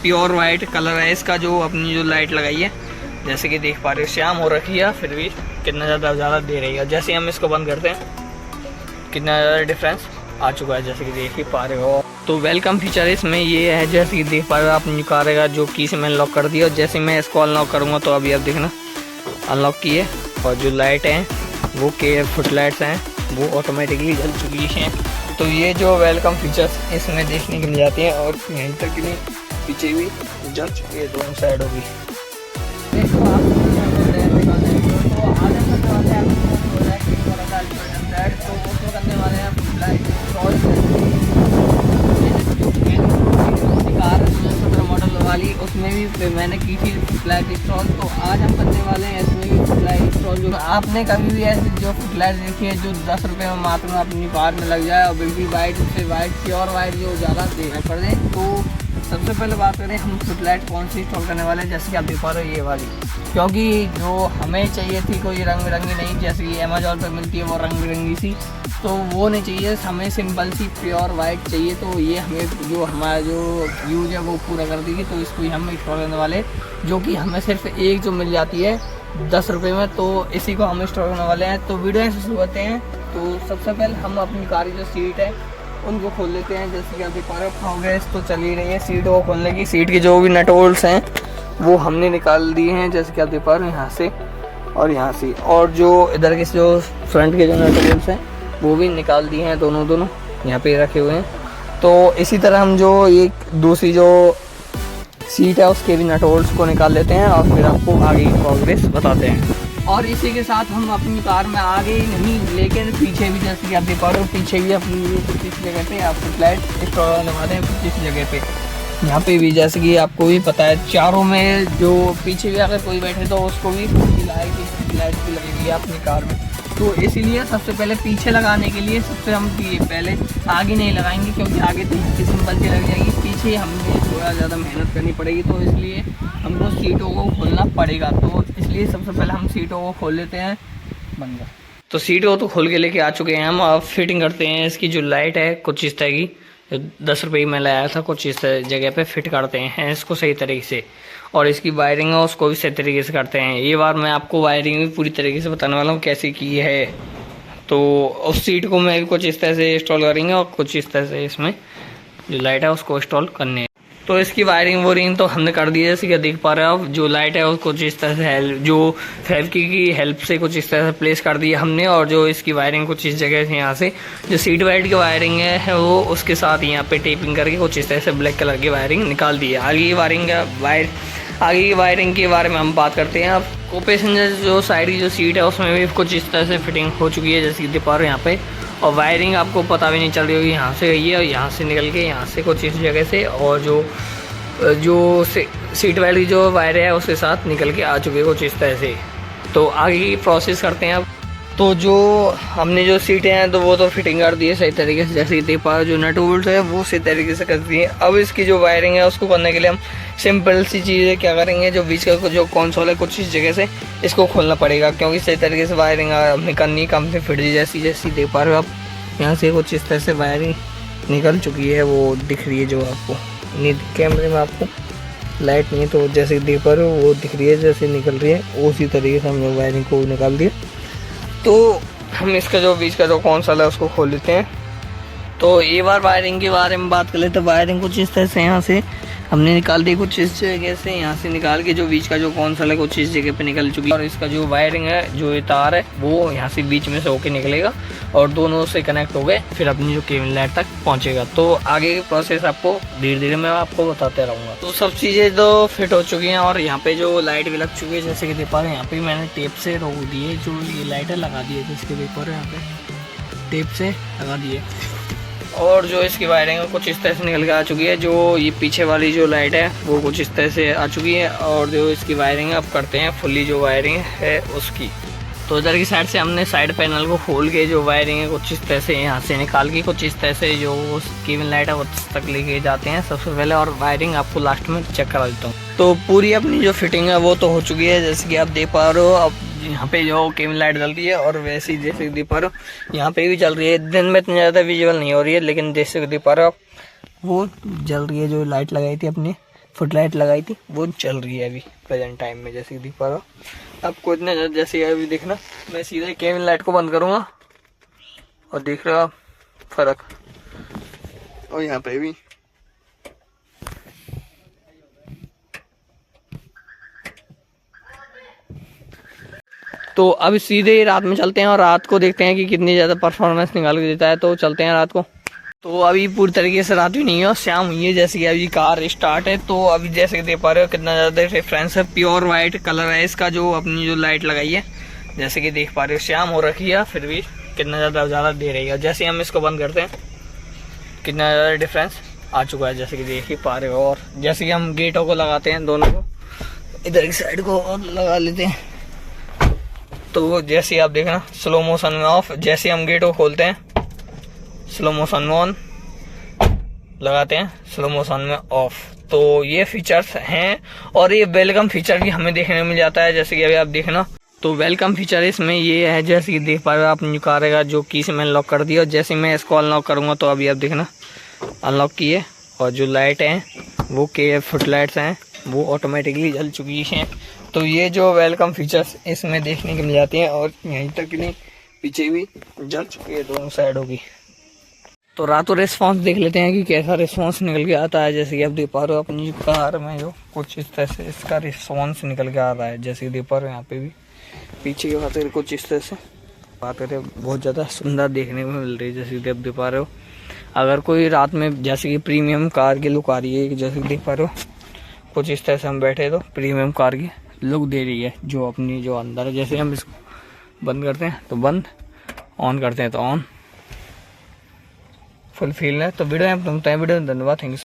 Pure white colour है इसका जो अपनी जो लाइट लगाई है, जैसे कि देख पा रहे हो शाम हो रखी है फिर भी कितना ज़्यादा दे रही है। जैसे हम इसको बंद करते हैं कितना ज़्यादा डिफरेंस आ चुका है, जैसे कि देख ही पा रहे हो। तो वेलकम फीचर इसमें ये है, जैसे कि देख पा रहे हो आप कार का जो की से मैंने लॉक कर दिया, और जैसे मैं इसको अनलॉक करूँगा तो अभी आप देखना अनलॉक किए और जो लाइट हैं वो के फुट लाइट्स हैं वो ऑटोमेटिकली जल चुकी हैं। तो ये जो वेलकम फीचर्स इसमें देखने के लिए आती हैं, और यहीं तक नहीं पीछे भी जल चुकी है दोनों साइडों की। वाली उसमें भी मैंने की थी फ्लैट इंस्टॉल, तो आज हम करने वाले हैं इसमें भी फ्लैट इंस्टॉल। जो आपने कभी भी ऐसे जो फ्लैट देखी है जो 10 रुपये में मात्र में अपनी कार में लग जाए और बिल्कुल वाइट से वाइट प्योर वाइट जो ज़्यादा देना पड़ जाए। तो सबसे पहले बात करें हम फ्लैट कौन सी इंस्टॉल करने वाले हैं, जैसे कि आप देख पा रहे हो ये वाली, क्योंकि जो हमें चाहिए थी कोई रंग बिरंगी नहीं, जैसे कि अमेजोन पर मिलती है वो रंग बिरंगी सी, तो वो नहीं चाहिए, हमें सिंपल सी प्योर वाइट चाहिए। तो ये हमें जो हमारा जो यूज है वो पूरा कर देगी, तो इसको हम इंस्टॉल करने वाले, जो कि हमें सिर्फ एक जो मिल जाती है 10 रुपये में, तो इसी को हम इंस्टॉल करने वाले हैं। तो वीडियो से शुरू करते हैं। तो सबसे पहले हम अपनी कार की जो सीट है उनको खोल लेते हैं। जैसे कि आप देख पा रहे हो प्रोग्रेस तो चल ही रही है सीट को खोलने की। सीट के जो भी नट होल्स हैं वो हमने निकाल दिए हैं, जैसे कि आप देख पा रहे हो यहाँ से और यहाँ से, और जो इधर के जो फ्रंट के जो नट होल्स हैं वो भी निकाल दिए हैं, दोनों यहाँ पे रखे हुए हैं। तो इसी तरह हम जो एक दूसरी जो सीट है उसके भी नट होल्स को निकाल लेते हैं और फिर आपको आगे की प्रोग्रेस बताते हैं। और इसी के साथ हम अपनी कार में आगे नहीं लेकिन पीछे भी, जैसे कि आप देख पा रहे हो पीछे भी अपनी कुछ इस जगह पे आपको फ्लैट इंस्टॉल करने वाले हैं कुछ इस जगह पे। यहाँ पे भी जैसे कि आपको भी पता है चारों में जो पीछे भी अगर कोई बैठे तो उसको भी लाइट भी लगेगी अपनी कार में। तो इसीलिए सबसे पहले पीछे लगाने के लिए सबसे हम पहले आगे नहीं लगाएंगे, क्योंकि आगे तो सिंपल से लग जाएगी, पीछे हमें थोड़ा ज़्यादा मेहनत करनी पड़ेगी, तो इसलिए हमको सीटों को खोलना पड़ेगा। तो इसलिए सबसे पहले हम सीटों को खोल लेते हैं बंद। तो सीटों तो खोल के लेके आ चुके हैं हम। अब फिटिंग करते हैं इसकी जो लाइट है कुछ इस तरह की, 10 रुपये में लाया था, कुछ इस जगह पे फिट करते हैं इसको सही तरीके से, और इसकी वायरिंग है उसको भी सही तरीके से करते हैं। ये बार मैं आपको वायरिंग भी पूरी तरीके से बताने वाला हूँ कैसे की है। तो उस सीट को मैं भी कुछ इस तरह से इंस्टॉल करेंगे और कुछ इस तरह से इसमें जो लाइट है उसको इंस्टॉल करने है। तो इसकी वायरिंग तो हमने कर दी है, जैसे कि देख पा रहे हो आप जो लाइट है उसको कुछ इस तरह से जो फेविक्विक की हेल्प से कुछ इस तरह से प्लेस कर दी है हमने, और जो इसकी वायरिंग कुछ इस जगह से यहाँ से जो सीट बेल्ट की वायरिंग है वो उसके साथ यहाँ पे टेपिंग करके कुछ इस तरह से ब्लैक कलर की वायरिंग निकाल दी है। आगे की वायरिंग के बारे में हम बात करते हैं। अब को पैसेंजर जो साइड की जो सीट है उसमें भी कुछ इस तरह से फिटिंग हो चुकी है, जैसे कि देख पा रहे हो यहाँ पे, और वायरिंग आपको पता भी नहीं चल रही होगी, यहाँ से गई है और यहाँ से निकल के यहाँ से कुछ इस जगह से, और जो सीट बेल्ट की जो वायर है उसके साथ निकल के आ चुकी है कुछ इस तरह से। तो आगे की प्रोसेस करते हैं अब। तो जो हमने जो सीटें हैं तो वो तो फिटिंग कर दी है सही तरीके से, जैसे कि देख पा रहे जो नट होल्स है वो सही तरीके से कर दी है। अब इसकी जो वायरिंग है उसको करने के लिए हम सिंपल सी चीज़ें क्या करेंगे, जो बीच का जो कंसोल है कुछ इस जगह से इसको खोलना पड़ेगा, क्योंकि सही तरीके से वायरिंग हमें करनी कम से फिट दी, जैसी देख पा रहे हो आप यहाँ से कुछ इस तरह से वायरिंग निकल चुकी है, वो दिख रही है जो आपको नहीं कैमरे में आपको लाइट नहीं है, तो जैसे देख पा रहे हो वो दिख रही है जैसे निकल रही है, उसी तरीके से हमने वायरिंग को निकाल दिया। तो हम इसका जो बीच का जो कंसोल है उसको खोल लेते हैं। तो ये बार वायरिंग के बारे में बात कर लेते हैं। वायरिंग कुछ इस तरह से यहाँ से हमने निकाल दी, कुछ इस जगह से यहाँ से निकाल के जो बीच का जो कंसोल है कुछ इस जगह पे निकल चुकी है, और इसका जो वायरिंग है जो ये तार है वो यहाँ से बीच में से होके निकलेगा और दोनों से कनेक्ट हो गए फिर अपनी जो केबल लाइट तक पहुँचेगा। तो आगे की प्रोसेस आपको धीरे धीरे मैं आपको बताते रहूँगा। तो सब चीज़ें तो फिट हो चुकी हैं और यहाँ पे जो लाइट भी लग चुकी है, जैसे कि देख पा रहे हैं यहाँ पे मैंने टेप से रोक दिए, जो ये लाइट है लगा दी है, जिसके देख पा रहे हैं यहाँ पे टेप से लगा दिए, और जो इसकी वायरिंग है कुछ इस तरह से निकल के आ चुकी है। जो ये पीछे वाली जो लाइट है वो कुछ इस तरह से आ चुकी है, और जो इसकी वायरिंग अब करते हैं फुल्ली जो वायरिंग है उसकी। तो इधर की साइड से हमने साइड पैनल को खोल के जो वायरिंग है कुछ इस तरह से यहाँ से निकाल के कुछ इस तरह से जो केबल लाइट है वो तक लेके जाते हैं सबसे पहले, और वायरिंग आपको लास्ट में चेक करा देता हूँ। तो पूरी अपनी जो फिटिंग है वो तो हो चुकी है, जैसे कि आप देख पा रहे हो। अब यहाँ पे जो केबल लाइट जल रही है और वैसे ही जैसे देख पा रहे हो यहाँ पे भी चल रही है। दिन में इतनी ज़्यादा विजुअल नहीं हो रही है, लेकिन जैसे देख पा रहे हो आप वो जल रही है जो लाइट लगाई थी अपनी फुटलाइट लगाई थी वो चल रही है अभी प्रेजेंट टाइम में, जैसे कि दिख पा रहा हूँ आपको इतने जैसे अभी देखना। मैं सीधे केबिन लाइट को बंद करूँगा और देख रहे हो आप फर्क, और यहाँ पे भी तो अब सीधे रात में चलते हैं और रात को देखते हैं कि कितनी ज़्यादा परफॉर्मेंस निकाल के देता है। तो चलते हैं रात को। तो अभी पूरी तरीके से रात भी नहीं है और शाम हुई है, जैसे कि अभी कार स्टार्ट है। तो अभी जैसे कि देख पा रहे हो कितना ज़्यादा डिफरेंस है, प्योर वाइट कलर है इसका जो अपनी जो लाइट लगाई है। जैसे कि देख पा रहे हो शाम हो रखी है फिर भी कितना ज़्यादा दे रही है। जैसे हम इसको बंद करते हैं कितना ज़्यादा डिफरेंस आ चुका है, जैसे कि देख ही पा रहे हो। और जैसे कि हम गेटों को लगाते हैं दोनों को, इधर की साइड को और लगा लेते हैं, तो जैसे आप देखना स्लो मोशन में ऑफ, जैसे हम गेट को खोलते हैं स्लो मोशन में ऑन, लगाते हैं स्लो मोशन में ऑफ। तो ये फीचर्स हैं और ये वेलकम फीचर भी हमें देखने को मिल जाता है, जैसे कि अभी आप देखना। तो वेलकम फीचर इसमें ये है, जैसे कि देख पा रहे हो आप न्यू कार का जो की से मैंने अनलॉक कर दिया और जैसे मैं इसको अनलॉक करूँगा तो अभी आप देखना अनलॉक किए और जो लाइट हैं वो के फुटलाइट्स हैं वो ऑटोमेटिकली जल चुकी हैं। तो ये जो वेलकम फीचर्स इसमें देखने को मिल जाती हैं और यहीं तक नहीं पीछे भी जल चुकी है दोनों साइडों की। तो रातों रिस्पॉन्स देख लेते हैं कि कैसा रिस्पॉन्स निकल के आता है। जैसे कि आप देख पा रहे हो अपनी कार में जो कुछ इस तरह से इसका रिस्पॉन्स निकल के आ रहा है, जैसे कि देख पा रहे हो यहाँ पे भी पीछे की बात करें कुछ इस तरह से बात करें बहुत ज़्यादा सुंदर देखने को मिल रही है, जैसे कि आप देख पा रहे हो। अगर कोई रात में जैसे कि प्रीमियम कार की लुक आ रही है, जैसे कि देख पा रहे हो कुछ इस तरह से हम बैठे तो प्रीमियम कार की लुक दे रही है जो अपनी जो अंदर है। जैसे हम इसको बंद करते हैं तो बंद, ऑन करते हैं तो ऑन, फुल फील है। तो वीडियो में धन्यवाद, थैंक यू।